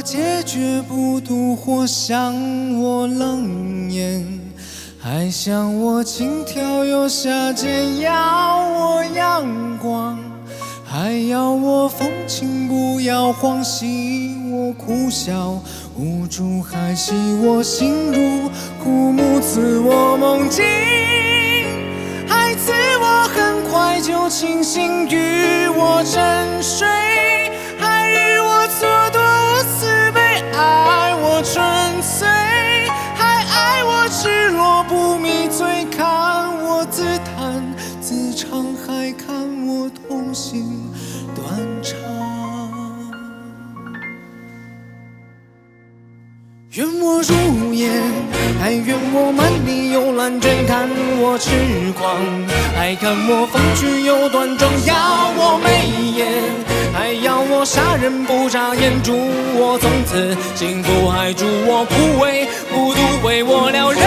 坚决不渡火，向我冷眼，还向我轻佻又下贱，要我阳光，还要我风情不摇晃，戏我苦笑，无助还戏我心如枯木，赐我梦境，还赐我很快就清醒，与我沉睡，还与我蹉跎我慈悲，爱我纯粹，还爱我赤裸不迷醉，看我自弹自唱，还看我痛心断肠。愿我入眼，还愿我满地有乱卷，看我痴狂，还看我风趣又端庄，要我眉眼，还要我杀人不眨眼，祝我从此幸福，还祝我枯萎孤独为我撩人。